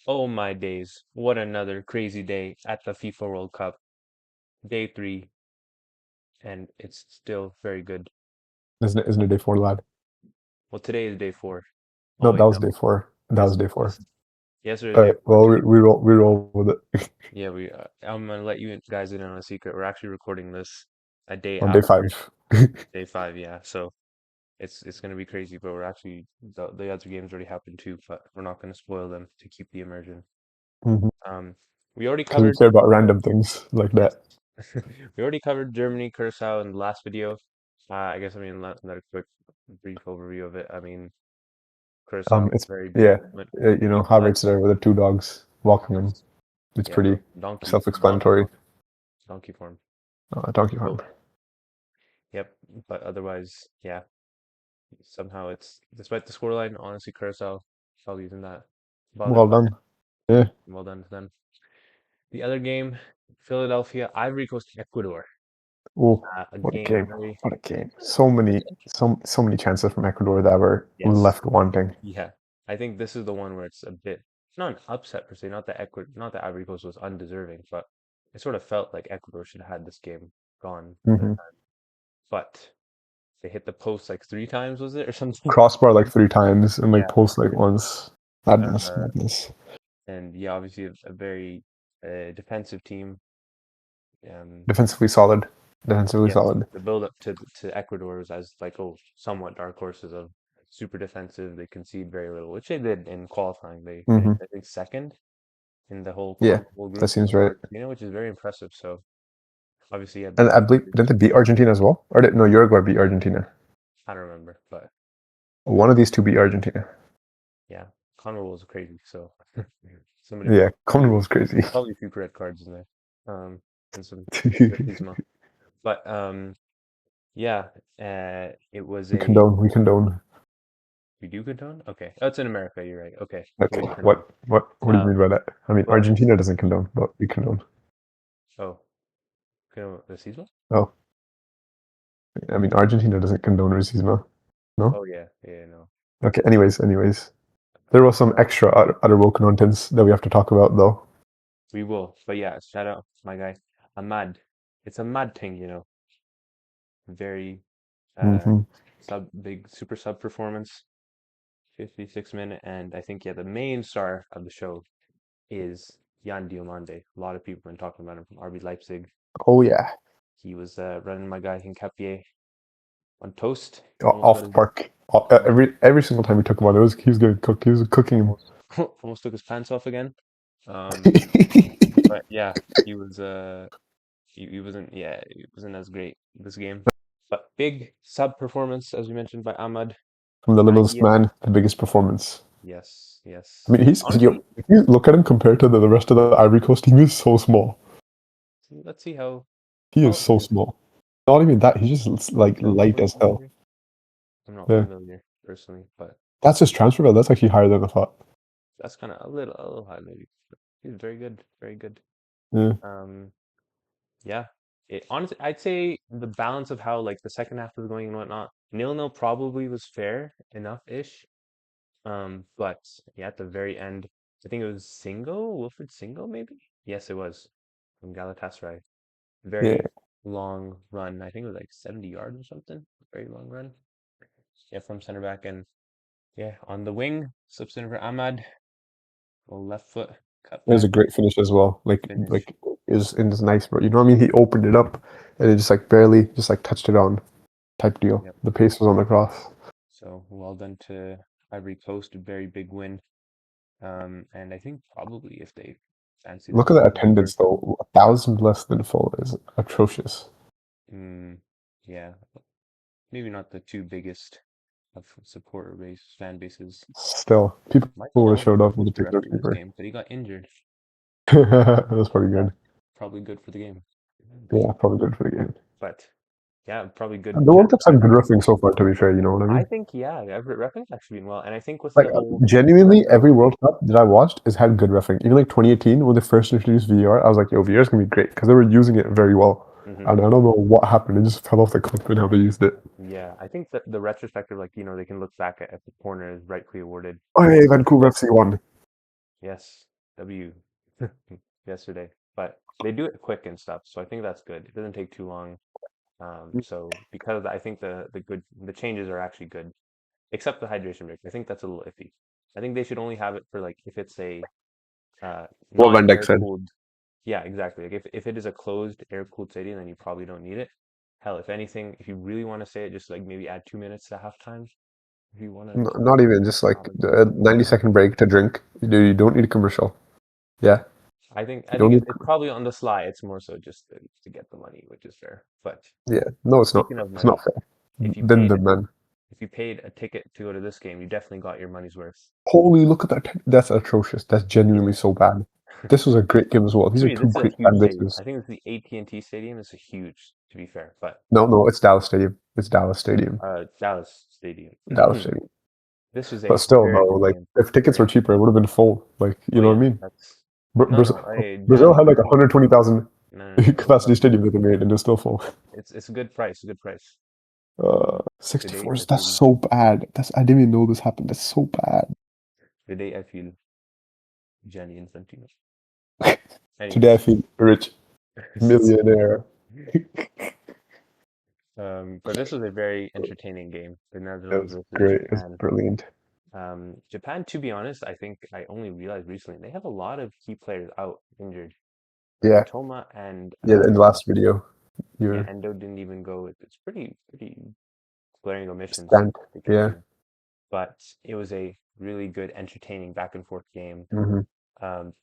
Oh my days. What another crazy day at the FIFA World Cup. Day 3, and it's still very good. Isn't it day 4, lad? Well, today is day 4. Oh No, wait, that was no. day 4. That was day 4. Yesterday All was day right. 4 Well, too. we roll with it Yeah, I'm gonna let you guys in on a secret. We're actually recording this a day on day after 5. day 5, yeah. So it's gonna be crazy, but we're actually the other games already happened too, but we're not gonna spoil them to keep the immersion. Because Um, we already we covered care about random things like yes, that. we already covered Germany, Curacao in the last video. I guess I mean let a quick brief overview of it. I mean, Curacao It's very big, yeah, but Havertz there with the 2 dogs walking him. yes, It's yeah, pretty donkey self-explanatory. form, donkey form. Donkey farm. So yep, but otherwise, yeah. Somehow it's despite the scoreline, honestly, Curacao probably isn't that bothered Well by it. done. Yeah. Well done to them. The other game, Philadelphia, Ivory Coast, Ecuador. Oh, A what a game game! very What a game! So many chances from Ecuador that were yes, left wanting. yeah. I think this is the one where it's a bit not an upset per se, not that Ivory Coast was undeserving, but it sort of felt like Ecuador should have had this game gone by the Hmm time. But they hit the post like 3 times, was it or something? Crossbar like 3 times and like Yeah. post like once. Madness, Uh, madness. and yeah, obviously a very defensive team. Um, Defensively solid. Defensively yes, solid. the build up to Ecuador was as like somewhat dark horses of super defensive. They concede very little, which they did in qualifying. They Hmm finished I think second in the Yeah, whole that group seems to right. Argentina, which is very impressive. So obviously, yeah, And big I believe advantage. did they beat Argentina as well, or did no Uruguay beat Argentina? I don't remember, but One of these two beat Argentina. yeah, Conroe was crazy. So somebody Yeah, probably Congo was crazy. probably a few red cards in there, and some racismo. But yeah, it was we a condone. We condone. we do condone. Okay, oh, it's in America. You're right. Okay, so Okay. we do condone. What do you mean by that? I mean, But Argentina doesn't condone, but we condone. oh, racismo? Oh, I mean, Argentina doesn't condone racism. No. Oh yeah, yeah, no. Okay. Anyways, there was some extra other contents that we have to talk about, though. We will. But yeah, shout out my guy, Ahmad. It's a mad thing, Very uh Hmm big super sub performance, 56 minute, and I think yeah, the main star of the show is Jan Diomande. A lot of people have been talking about him from RB Leipzig. Oh yeah, He was running my guy Hincapié on toast. Almost got off the his park. almost Every single time we took him on, he was getting cooked. He was cooking him. almost almost took his pants off again. Um, but yeah, he was he wasn't as great this game. But big sub performance, as we mentioned, by Ahmad. From the littlest 90th. man, the biggest performance. Yes, I yes. mean, Honestly, if you look at him compared to the rest of the Ivory Coast team, he's so small. let's see how He is tall he so is. small. Not even that. He's just like Seven light foot as hell. maybe. I'm not Yeah, familiar personally, but that's his transfer value. That's actually higher than I thought. that's kind of a little high maybe. But he's very good, very good. Yeah. Um, yeah. Honestly, I'd say the balance of how like the second half was going and whatnot, 0-0 probably was fair enough-ish. But yeah, at the very end, I think it was Wilfred Single, maybe? Yes, it was from Galatasaray. Yeah. Very long run. I think it was like 70 yards or something. Very long run. Yeah, from center back. And yeah, on the wing, slips in for Ahmad. Little left foot, cut It was a back, great finish as well. finish. Is nice, bro. You know what I mean? He opened it up and it just like barely just like touched it on type deal. Yep. The pace was on the cross. So well done to Ivory Coast. A very big win. And I think probably if they fancy Look at the themselves on attendance first, though. 1,000 less than full is atrocious. mm, yeah, maybe not the two biggest of fan bases. Still, people Michael would have Owen showed was up with a supposed to picture referee this keeper. game, but he got injured. That's probably Yeah, good. probably good for the game. Yeah, probably good for the game. But yeah, probably good And in the World general Cup's for had good Ivory roughing Coast. so far, to be fair, you know what I I mean? think yeah, referee's actually been well, and I think with Like, the whole genuinely, retro, every World Cup that I watched has had good roughing. Even like 2018, when they first introduced VAR, I was like, yo, VAR is going to be great because they were using it very well. hmm And I don't know what happened. It just fell off the cliff in how they used it. yeah, I think that the retrospective, like they can look back at the corner is rightfully awarded. Oh, I yeah, think Vancouver FC won. yes, W yesterday, but they do it quick and stuff, so I think that's good. It doesn't take too long. So because of that, I think the changes are actually good, except the hydration break. I think that's a little iffy. I think they should only have it for like if it's a What Van Dijk non-air said. cooled. Yeah, exactly. Like if it is a closed air cooled stadium, then you probably don't need it. Hell, if anything, if you really want to say it, just like maybe add 2 minutes to halftime if you want to keep it Not even just like not as the boring. 90-second break to drink. You don't need a commercial. Yeah, I you think don't need. it's probably on the sly. It's more so just to get the money, which is fair. But Yeah, no, it's not. speaking of It's not money, fair. if you Then paid the man. if you paid a ticket to go to this game, you definitely got your money's worth. Holy, look at that! That's atrocious. That's genuinely Yeah. so bad. This was a great game as well. These are Dude, two this is a great huge fan stadium. bases. I think it's the AT&T Stadium. It's a huge, to be fair, but No, no, it's Dallas Stadium. It's Dallas Stadium. Dallas Stadium. Dallas Stadium. This was But a still, very though, good like game. if tickets were Very. cheaper, it would have been full. Like, Oh you know what I yeah, mean? that's no, no. Brazil had like a January. 120,000 No, no, no. capacity stadium that they made, and it's still full. It's a good price. A good price. 64. Today I That's feel so bad. I didn't even know this happened. That's so bad. today I feel Gianni Infantino. Today I Anyways, feel rich, millionaire. but this was a very entertaining game. The It Netherlands was versus great. It was Japan. brilliant. Japan, to be honest, I think I only realized recently they have a lot of key players out injured. Like Yeah, Matoma and yeah. In the last video, yeah, you're Endo didn't even go. It's pretty glaring omissions stand. they could Yeah. do. But it was a really good, entertaining back and forth game. hmm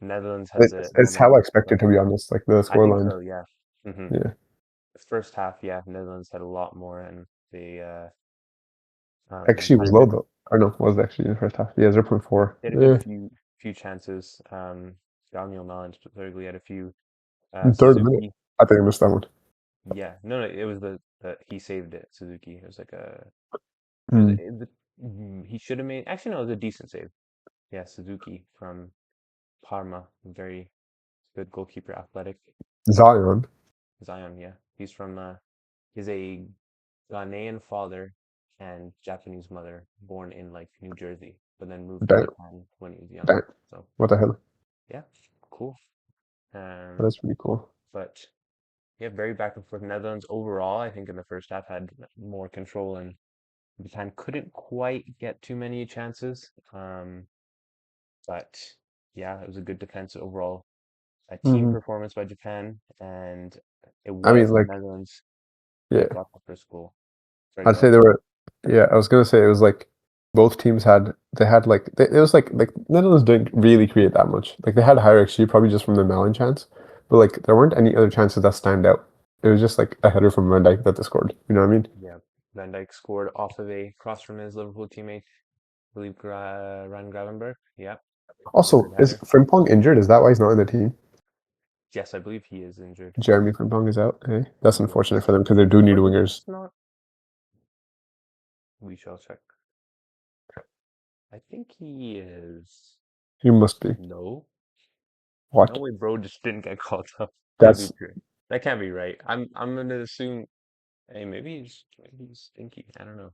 Netherlands had It's, the it's how I momentum expected, first. to be honest. Like the I think scoreline. so, yeah. hmm Yeah. The first half, yeah, Netherlands had a lot more, and they Actually, it had was a low good though. Or no, was it actually in the first half? Yeah, 0.4. they had a good Yeah. few chances. Daniel Malin specifically had a few. In third minute. Suzuki, I think I missed that one. yeah, no, it was the he saved it. Suzuki, it was like a it was Mm. he should have made. Actually, no, it was a decent save. Yeah, Suzuki from Parma, very good goalkeeper, athletic. Zion. Zion, yeah, he's a Ghanaian father and Japanese mother, born in like New Jersey, but then moved to Damn. Japan when he was young. Damn. So What the hell? yeah, cool. Um, That's pretty cool. but yeah, very back and forth. Netherlands overall, I think in the first half had more control, and Japan couldn't quite get too many chances. But yeah, it was a good defense overall. A team hmm performance by Japan, and it I mean, was the like, Netherlands yeah. that got the first goal. Sorry, I'd go say ahead. they were. Yeah, I was gonna say it was like both teams had. They had like it was like Netherlands didn't really create that much. Like they had a higher XG probably just from the Malin chance, but like there weren't any other chances that stand out. It was just like a header from Van Dijk that they scored. You know what I mean? Yeah, Van Dijk scored off of a cross from his Liverpool teammate, I believe Ryan Gravenberch. Yeah, it was a good Also, is header. Frimpong injured? Is that why he's not in the team? Yes, I believe he is injured. Jeremy Frimpong is out. Hey, that's unfortunate for Yes. them because they do need Or maybe wingers. it's not. We shall check. I think he is. You must be. No. No What? way, bro just didn't get called up. Can't be That's true. That can't be right. I'm gonna assume. Hey, maybe he's stinky. I don't know.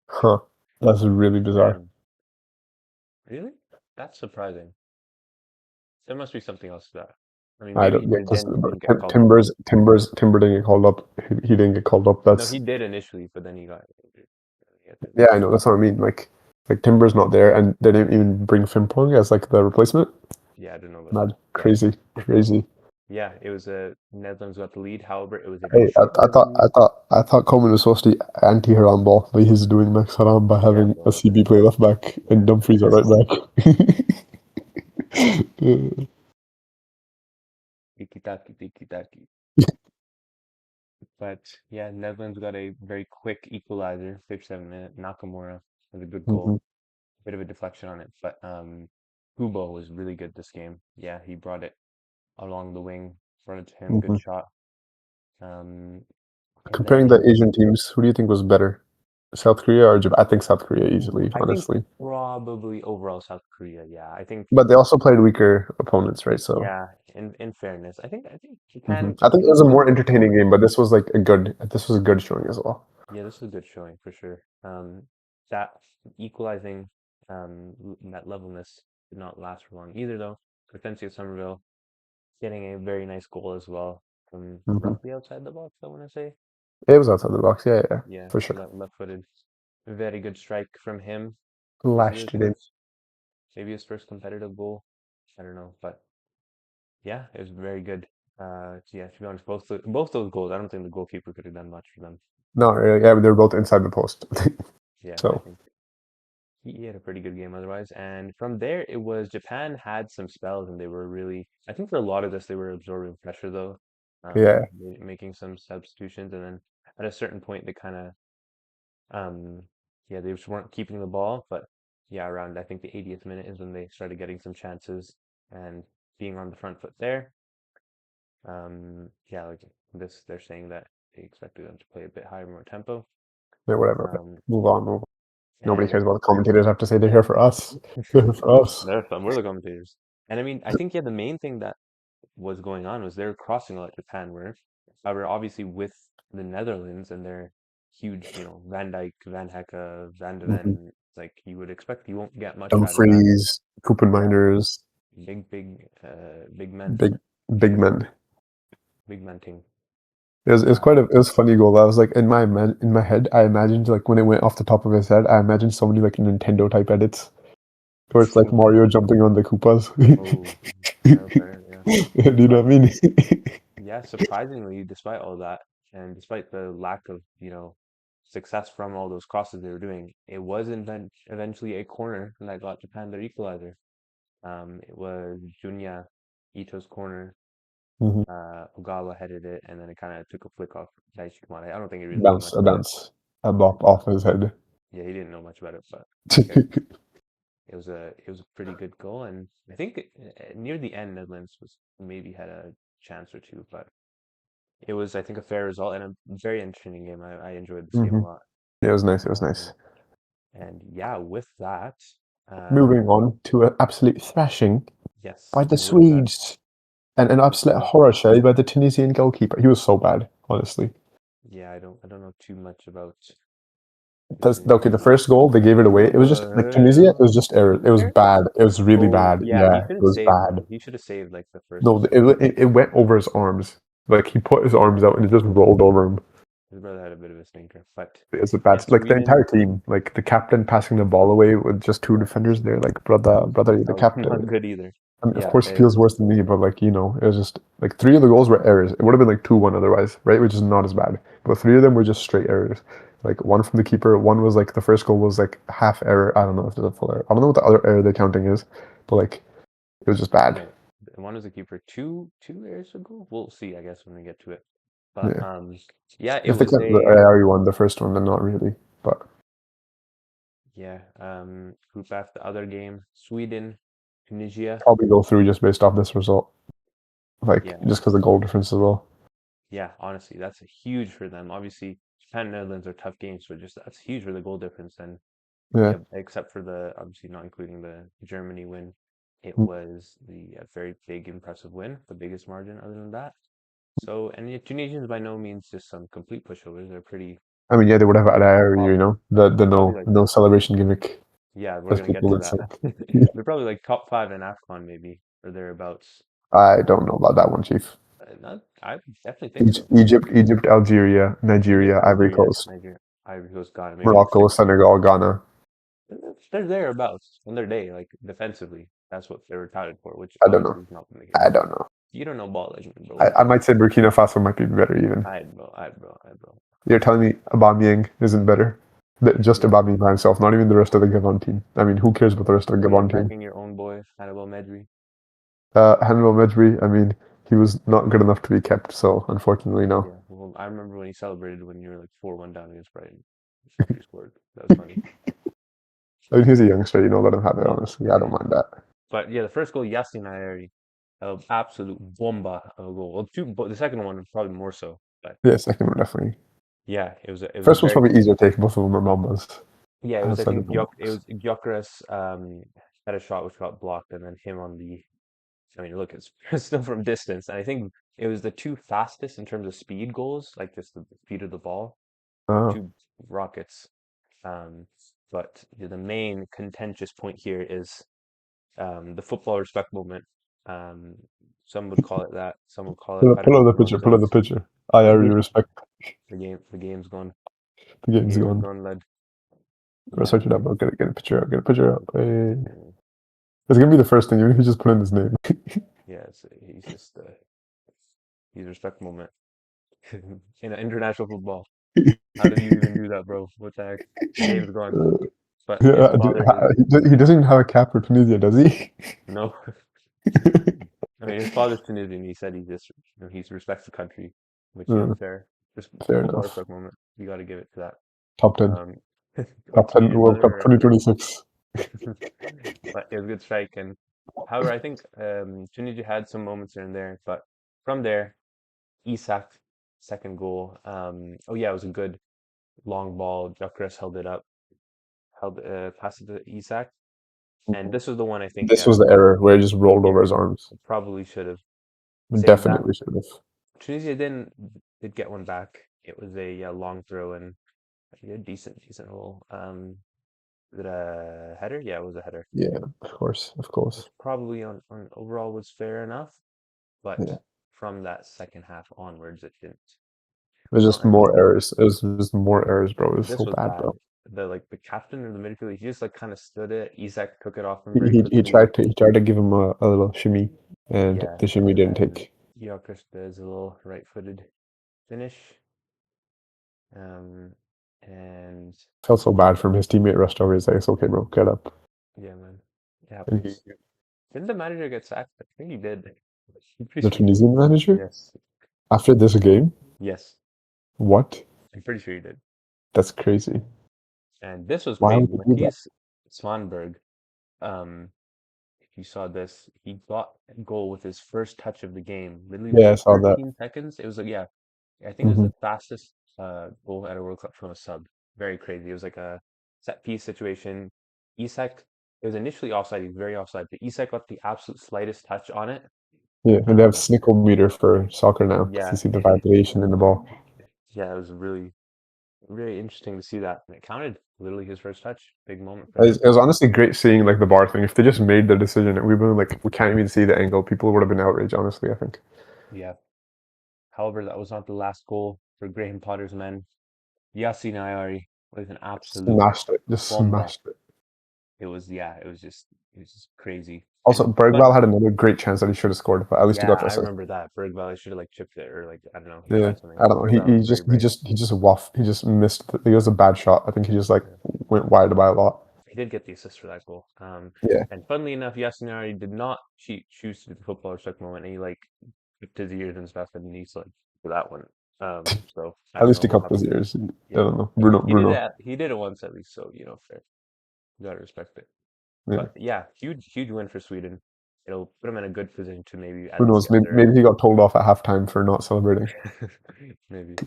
huh. That's really bizarre. Damn. Really? That's surprising. There must be something else to that. I mean, I maybe don't he get just because didn't get called up. Timber didn't get called up. He didn't get called up. No, he That's did initially, but then he got injured. He had to yeah, leave. I know. That's what I mean. Like Timber's not there, and they didn't even bring Frimpong as like the replacement. Yeah, I didn't know about that. Mad, But crazy, crazy. yeah, it was a Netherlands got the lead. However, it was a very Hey, short-lived lead. I thought Coleman was supposed to be anti-Haram ball, but he's doing Max Haram by Yeah, having a bro. CB play left back and Yeah. Dumfries at right back. Tiki taki, tiki taki. But yeah, Netherlands got a very quick equalizer, 57 minute. Nakamura with a good Mhm, goal. Bit of a deflection on it, but Kubo was really good this game. Yeah, he brought it along the wing, brought it to him. Good mhm. shot. Um, and then Comparing it the was Asian teams, who do you think was better, South Korea or Japan? I think South Korea easily, I think honestly. probably overall South Korea. Yeah, I think But they also played weaker opponents, right? So yeah. In fairness, I think Japan I think it Japan was a played more pretty entertaining solid. game, but this was like a good. This was a good showing as well. Yeah, this was a good showing for sure. That equalizing that levelness did not last for long either though. Hortensia Somerville getting a very nice goal as well from Hmm. roughly outside the box, I want to say. It was outside the box. Yeah, yeah, Yeah, for sure. left-footed. Very good strike from him. Maybe Lashed it in. his first competitive goal. I don't know, but yeah, it was very good. Yeah, to be honest, both those goals, I don't think the goalkeeper could have done much for them. No, really, yeah, they were both inside the post. Yeah, I So think he had a pretty good game otherwise. And from there, it was Japan had some spells, and they were really, I think for a lot of this, they were absorbing pressure though, yeah, making some substitutions, and then at a certain point, they kind of, um, yeah, they just weren't keeping the ball. But yeah, around I think the 80th minute is when they started getting some chances and being on the front foot there. Yeah, like this, they're saying that they expected them to play a bit higher, more tempo. yeah, whatever. But Um, move on, move on. Nobody and cares what the commentators have to say. They're here for us. They're here for us. they're fun. We're the commentators. And I mean, I think yeah, the main thing that was going on was they were crossing a lot Japan were. However, obviously with the Netherlands and their huge, Van Dijk, Van Hecke, Van de Hmm. Ven, like you would expect you won't get much out of that. Dumfries, Coupon Yeah, Miners, big men, big, big men. big man thing. It was quite a Um, it was a funny goal. I was like in my head, I imagined like when it went off the top of his head, I imagined so many like Nintendo type edits where it's like Mario jumping on the Koopas. oh, fair, fair, yeah. Do you know But what I mean? yeah, surprisingly, despite all that, and despite the lack of, success from all those crosses they were doing, it was eventually a corner that got Japan their equalizer. It was Junya Ito's corner. Hmm. Ogawa headed it, and then it kind of took a flick off Daichi Kamada. I don't think he really knew Bounce, much a about it. bounce, a bop off his head. Yeah, he didn't know much about it, but who cares? It was a pretty good goal, and I think near the end, Netherlands was maybe had a chance or two, but it was, I think, a fair result and a very interesting game. I enjoyed this game a Hmm. lot. It was nice. It was nice. Um, and yeah, with that, Moving on to an absolute thrashing yes, by the and with that, Swedes and an with absolute with horror show by the Tunisian goalkeeper. He was so bad, honestly. yeah, I don't know too much about the That's okay. The Tunisian. first goal, they gave it away. It was just like Tunisia. It was just error. It was There? bad. It was really Oh bad. yeah, he Yeah, should it have was saved bad. though. He should have saved like the first No, one. it went over his arms. Like he put his arms out and it just rolled over him. His brother had a bit of a stinker, but It was a yeah, bad. Like the entire Sweden. team, like the captain passing the ball away with just two Yeah, defenders there. Like brother, you're that the was captain. not good either. I mean, of Yeah, course, he feels worse than me, but like it was just like three of the goals were errors. It would have been like 2-1 otherwise, right? Which is not as bad. But three of them were just straight errors. Like one from the keeper, one was like the first goal was like half error. I don't know if it's a full error. I don't know what the other error they're counting is, but like it was just bad. yeah. One was a keeper two years ago. We'll see, I guess, when we get to it. But Yeah. yeah, it If they was count the a AYARI one, the first one, then not really. But yeah. Group F, the other game, Sweden, Tunisia. probably go through just based off this result. Like Yeah, just because the goal difference as well. yeah. Honestly, that's a huge for them. Obviously, Japan and Netherlands are tough games, but just that's huge for the goal difference. And Yeah. yeah, except for the obviously not including the Germany win, it was the very big, impressive win, the biggest margin other than that. So, and the Tunisians by no means just some complete pushovers. They're pretty, I mean, yeah, they would have AYARI, top, the they're probably no like, no celebration gimmick, yeah, we're as gonna get people to would that. say. They're probably like top five in AFCON maybe or thereabouts. I don't Um, know about that one, Chief. not, I definitely think so. Egypt, Algeria, Egypt, Nigeria, Ivory Algeria, Coast, Nigeria, Ivory Coast, Ghana, maybe like Morocco, six. Senegal, Ghana. They're thereabouts on their day, like defensively. That's what they were touted for, which I don't know. obviously is not been the I case. don't know. You don't know ball legend, bro. I might say Burkina Faso might be better even. Bro. You're telling me Aubameyang isn't better? Just Yeah. Aubameyang by himself, not even the rest of the Gabon team. I mean, who cares about the rest of the What are you Gabon team? attacking your own boy, Hannibal Medri? Hannibal Mejbri, I mean, he was not good enough to be kept, so unfortunately, no. Yeah. Well, I remember when he celebrated when you were like 4-1 down against Brighton after you scored. That was funny. I mean, he's a youngster, let him have it, Yeah. honestly. I Yeah. don't mind that. But yeah, the first goal, Yasin Ayari, absolute bomba of a goal. Well, two, but the second one probably more so. But Yeah, second one, definitely. yeah, it was a First one's very probably easier to take, both of them are Mambas yeah. It was I outside the think it box. was Gyökeres had a shot which got blocked, and then him on the. I mean, look, it's still from distance. And I think it was the two fastest in terms of speed goals, like just the speed of the ball, Oh, two rockets. Um, but the main contentious point here is the football respect moment. Um, some would call it that. Some would call it Pull up the paragon picture. Pull up the nonsense. picture. AYARI respect. The game's gone. The The game's game is gone. gone, lad. Yeah, Search it up, bro. Get a picture out. Get a picture out. mm, It's gonna be the first thing, even if you just put in his name. yeah. He's just he's a respectable man in international football. How did you even do that, bro? What the heck? The game's gone. But his Yeah, father is he doesn't even have a cap for Tunisia, does he? no. I mean, his father's Tunisian. He said he just he respects the country, which Uh, fair. Just fair football enough. respect moment. You got to give it to that. Top 10. Um, what Top 10 Tunisian World Cup brother? 2026. But it was a good strike. And however, I think Tunisia had some moments here and there, but from there, Isak second goal. Oh yeah, it was a good long ball. Gyökeres held it up, held passed it to Isak, and this was the one I think. This was the error where he just rolled over his Yeah, arms. probably should have. Saying that, Definitely should have. Tunisia did get one back. It was a long throw and a decent roll. Was it a header? Yeah, it was a header. Yeah, of course, of course. Which probably on overall was fair enough, but Yeah. from that second half onwards, it didn't. It was Well, just I mean, more errors. It was just more errors, bro. It was this so was bad, bad. bro. The captain of the midfield, he just like kind of stood it. Isak took it off him very He quickly. tried to give him a little shimmy, and Yeah, the shimmy didn't and take. Gyökeres does a little right-footed finish. Um, and Felt so bad for him. His teammate rushed over. He's like, "It's okay, bro. Get up." yeah, man, it And he, happens. Didn't the manager get sacked? I think he did. I'm pretty the sure he did. Tunisian manager, Yes, after this game, yes, what? I'm pretty sure he did. That's crazy. And this was Why crazy. would he do that? Matthias Svanberg, um, if you saw this, he got a goal with his first touch of the game, literally Yeah, I within saw that. 13 seconds. It was like, yeah, I think it was Hmm. the fastest goal at a World Cup from a sub. Very crazy. It was like a set piece situation. Isak, it was initially offside. He was very offside, but Isak got the absolute slightest touch on it. Yeah, and they have Um, snickle meter for soccer now because you yeah, see the vibration in the ball. yeah, it was really interesting to see that. And it counted. Literally his first touch. Big moment for him. It was honestly great seeing like the bar thing. If they just made the decision, we've been like we can't even see the angle. People would have been outraged. Honestly, I think Yeah. However, that was not the last goal for Graham Potter's men. Yassine Ayari with an absolute smashed it. Just bomba. smashed it. It was yeah, it was just crazy. Also, And but Bergval had another great chance that he should have scored, but at least he yeah, got the I assist. remember that. Berg Valley should have like chipped it or like I don't know, he Yeah, tried something. I don't know. Berg Valley was very bright. He just he just missed. It was a bad shot. I think he just like Yeah. went wide by a lot. He did get the assist for that goal. Yeah, And funnily enough, Yasunari did not choose to do the football respect moment. And he like clipped his ears and stuff, and he's like for that one. So I at don't least know he what cupped his happened. ears. I Yeah, don't know. but Bruno. he did it once at least. So fair. You gotta respect it. Yeah. But yeah, huge win for Sweden. It'll put them in a good position to maybe at Who least knows? get their Maybe he got told off at halftime for not celebrating. maybe.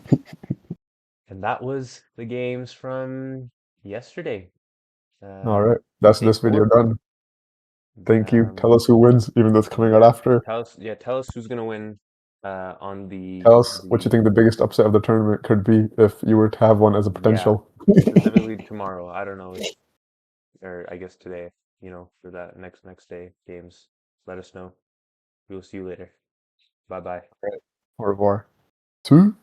And that was the games from yesterday. All Um, right, that's day this video four. done. Thank you. Tell Um, us who wins, even though it's coming out yeah, after. tell us who's gonna win on Tell us what you the think the biggest upset of the tournament could be if you were to have one as a yeah, potential. specifically tomorrow. I don't know if or I guess today, for that next day games. Let us know. We will see you later. Bye bye. Right. Au revoir. Two.